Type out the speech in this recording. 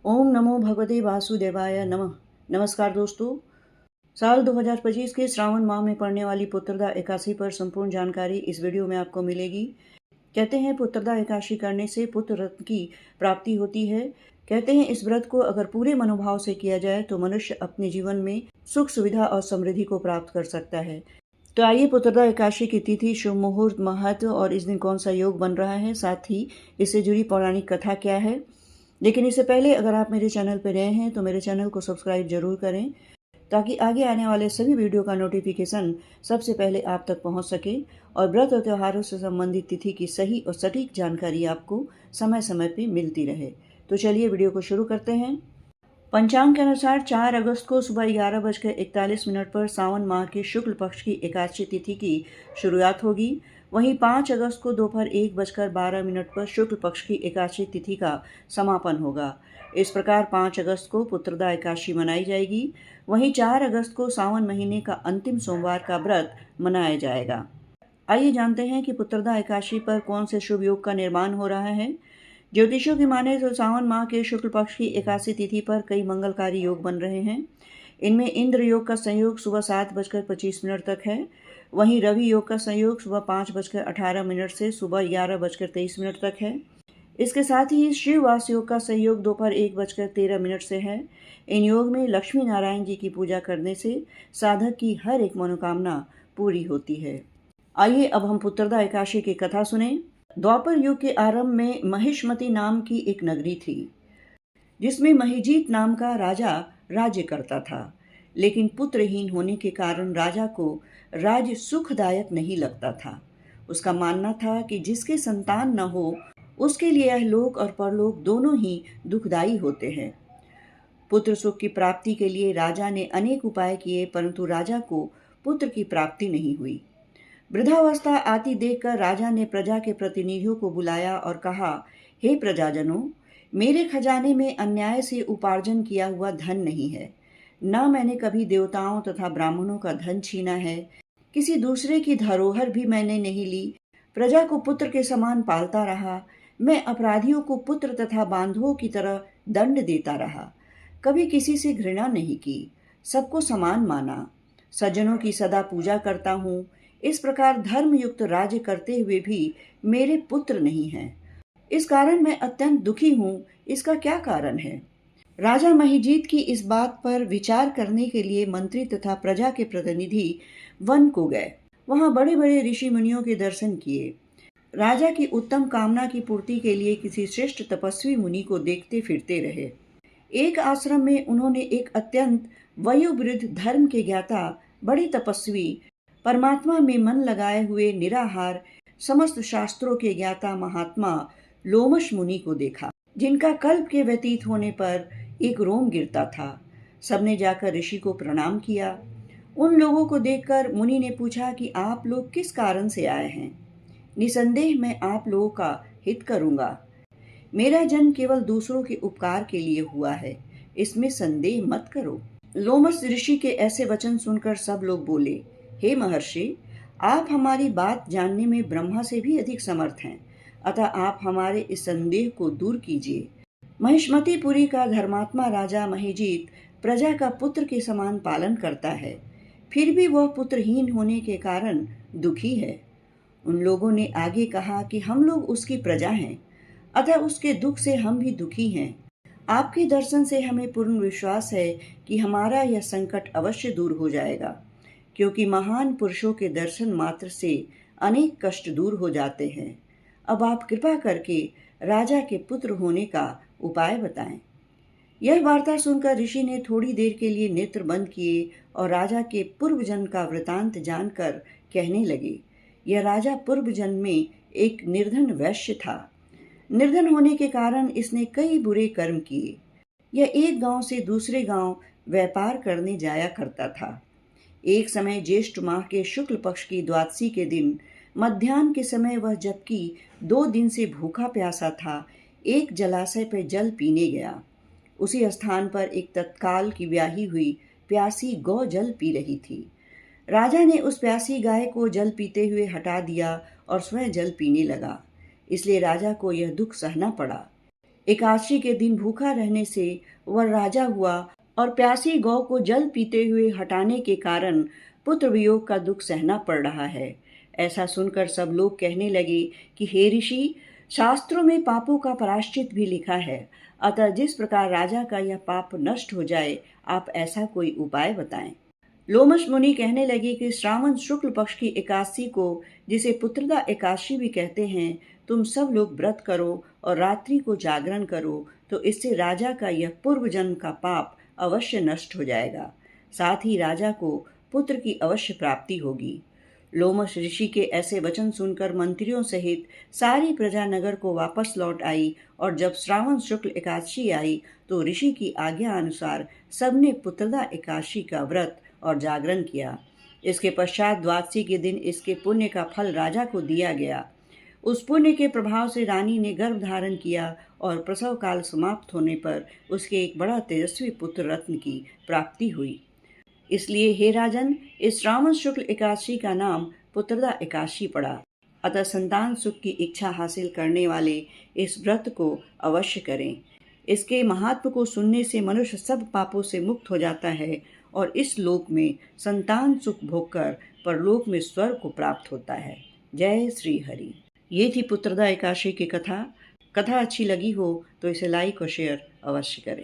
ओम नमो भगवते वासुदेवाय नमः। नमस्कार दोस्तों। साल 2025 के श्रावण माह में पड़ने वाली पुत्रदा एकादशी पर संपूर्ण जानकारी इस वीडियो में आपको मिलेगी। कहते हैं पुत्रदा एकादशी करने से पुत्र रत्न की प्राप्ति होती है। कहते हैं इस व्रत को अगर पूरे मनोभाव से किया जाए तो मनुष्य अपने जीवन में सुख सुविधा और समृद्धि को प्राप्त कर सकता है। तो आइए पुत्रदा एकादशी की तिथि, शुभ मुहूर्त, महत्व और इस दिन कौन सा योग बन रहा है, साथ ही इससे जुड़ी पौराणिक कथा क्या है। लेकिन इससे पहले अगर आप मेरे चैनल पर नए हैं तो मेरे चैनल को सब्सक्राइब जरूर करें ताकि आगे आने वाले सभी वीडियो का नोटिफिकेशन सबसे पहले आप तक पहुंच सके और व्रत और त्योहारों से संबंधित तिथि की सही और सटीक जानकारी आपको समय समय पर मिलती रहे। तो चलिए वीडियो को शुरू करते हैं। पंचांग के अनुसार 4 अगस्त को सुबह 11:41 पर सावन माह के शुक्ल पक्ष की एकादशी तिथि की शुरुआत होगी। वहीं 5 अगस्त को दोपहर 1:12 पर शुक्ल पक्ष की एकादशी तिथि का समापन होगा। इस प्रकार 5 अगस्त को पुत्रदा एकादशी मनाई जाएगी। वहीं 4 अगस्त को सावन महीने का अंतिम सोमवार का व्रत मनाया जाएगा। आइए जानते हैं कि पुत्रदा एकादशी पर कौन से शुभ योग का निर्माण हो रहा है। ज्योतिषियों की माने तो सावन माह के शुक्ल पक्ष की एकादशी तिथि पर कई मंगलकारी योग बन रहे हैं। इनमें इंद्र योग का संयोग सुबह 7:25 तक है। वहीं रवि योग का संयोग सुबह 5:18 से सुबह 11:23 तक है। इसके साथ ही शिववास योग का संयोग दोपहर 1:13 से है। इन योग में लक्ष्मी नारायण जी की पूजा करने से साधक की हर एक मनोकामना पूरी होती है। आइए अब हम पुत्रदा एकादशी की कथा सुने। द्वापर युग के आरंभ में महिष्मति नाम की एक नगरी थी जिसमें महिजीत नाम का राजा राज्य करता था। लेकिन पुत्रहीन होने के कारण राजा को राज्य सुखदायक नहीं लगता था। उसका मानना था कि जिसके संतान न हो उसके लिए यह लोक और परलोक दोनों ही दुखदायी होते हैं। पुत्र सुख की प्राप्ति के लिए राजा ने अनेक उपाय किए परंतु राजा को पुत्र की प्राप्ति नहीं हुई। वृद्धावस्था आती देखकर राजा ने प्रजा के प्रतिनिधियों को बुलाया और कहा, हे प्रजाजनों, मेरे खजाने में अन्याय से उपार्जन किया हुआ धन नहीं है। न मैंने कभी देवताओं तथा ब्राह्मणों का धन छीना है। किसी दूसरे की धरोहर भी मैंने नहीं ली। प्रजा को पुत्र के समान पालता रहा। मैं अपराधियों को पुत्र तथा बांधवों की तरह दंड देता रहा। कभी किसी से घृणा नहीं की, सबको समान माना। सज्जनों की सदा पूजा करता हूँ। इस प्रकार धर्मयुक्त राज्य करते हुए भी मेरे पुत्र नहीं हैं। इस कारण मैं अत्यंत दुखी हूँ। इसका क्या कारण है? राजा महिजीत की इस बात पर विचार करने के लिए मंत्री तथा प्रजा के प्रतिनिधि वन को गए। वहां बड़े बड़े ऋषि मुनियों के दर्शन किए। राजा की उत्तम कामना की पूर्ति के लिए किसी श्रेष्ठ तपस्वी मुनि को देखते फिरते रहे। एक आश्रम में उन्होंने एक अत्यंत वयोवृद्ध धर्म के ज्ञाता, बड़े तपस्वी, परमात्मा में मन लगाए हुए निराहार, समस्त शास्त्रों के ज्ञाता महात्मा लोमश मुनि को देखा, जिनका कल्प के व्यतीत होने पर एक रोम गिरता था। सबने जाकर ऋषि को प्रणाम किया। उन लोगों को देखकर मुनि ने पूछा कि आप लोग किस कारण से आए हैं। निसंदेह मैं आप लोगों का हित करूंगा। मेरा जन्म केवल दूसरों के उपकार के लिए हुआ है, इसमें संदेह मत करो। लोमश ऋषि के ऐसे वचन सुनकर सब लोग बोले, हे महर्षि, आप हमारी बात जानने में ब्रह्मा से भी अधिक समर्थ हैं, अतः आप हमारे इस संदेह को दूर कीजिए। महिष्मतिपुरी का धर्मात्मा राजा महिजीत प्रजा का पुत्र के समान पालन करता है, फिर भी वह पुत्रहीन होने के कारण दुखी है। उन लोगों ने आगे कहा कि हम लोग उसकी प्रजा हैं, अतः उसके दुख से हम भी दुखी हैं। आपके दर्शन से हमें पूर्ण विश्वास है कि हमारा यह संकट अवश्य दूर हो जाएगा, क्योंकि महान पुरुषों के दर्शन मात्र से अनेक कष्ट दूर हो जाते हैं। अब आप कृपा करके राजा के पुत्र होने का उपाय बताएं। यह वार्ता सुनकर ऋषि ने थोड़ी देर के लिए नेत्र बंद किए और राजा के पूर्व जन्म का वृतांत जानकर कहने लगे। यह राजा पूर्व जन्म में एक निर्धन वैश्य था। निर्धन होने के कारण इसने कई बुरे कर्म किए। यह एक गांव से दूसरे गांव व्यापार करने जाया करता था। एक समय ज्येष्ठ माह के शुक्ल पक्ष की द्वादशी के दिन मध्याह्न के समय वह, जबकि 2 दिन से भूखा प्यासा था, एक जलाशय पर जल पीने गया। उसी स्थान पर एक तत्काल की ब्याही हुई प्यासी गौ जल पी रही थी। राजा ने उस प्यासी गाय को जल पीते हुए हटा दिया और स्वयं जल पीने लगा। इसलिए राजा को यह दुख सहना पड़ा। एकादशी के दिन भूखा रहने से वह राजा हुआ और प्यासी गौ को जल पीते हुए हटाने के कारण पुत्र वियोग का दुख सहना पड़ रहा है। ऐसा सुनकर सब लोग कहने लगे कि हे ऋषि, शास्त्रों में पापों का प्रायश्चित भी लिखा है, अतः जिस प्रकार राजा का यह पाप नष्ट हो जाए, आप ऐसा कोई उपाय बताएं। लोमश मुनि कहने लगे कि श्रावण शुक्ल पक्ष की एकादशी को, जिसे पुत्रदा एकादशी भी कहते हैं, तुम सब लोग व्रत करो और रात्रि को जागरण करो, तो इससे राजा का यह पूर्व जन्म का पाप अवश्य नष्ट हो जाएगा। साथ ही राजा को पुत्र की अवश्य प्राप्ति होगी। लोमश ऋषि के ऐसे वचन सुनकर मंत्रियों सहित सारी प्रजा नगर को वापस लौट आई और जब श्रावण शुक्ल एकादशी आई तो ऋषि की आज्ञा अनुसार सबने पुत्रदा एकादशी का व्रत और जागरण किया। इसके पश्चात द्वादशी के दिन इसके पुण्य का फल राजा को दिया गया। उस पुण्य के प्रभाव से रानी ने गर्भ धारण किया और प्रसव काल समाप्त होने पर उसके एक बड़ा तेजस्वी पुत्र रत्न की प्राप्ति हुई। इसलिए हे राजन, इस श्रावण शुक्ल एकादशी का नाम पुत्रदा एकादशी पड़ा। अतः संतान सुख की इच्छा हासिल करने वाले इस व्रत को अवश्य करें। इसके महात्म को सुनने से मनुष्य सब पापों से मुक्त हो जाता है और इस लोक में संतान सुख भोगकर परलोक में स्वर्ग को प्राप्त होता है। जय श्री हरि। ये थी पुत्रदा एकादशी की कथा। कथा अच्छी लगी हो तो इसे लाइक और शेयर अवश्य करें।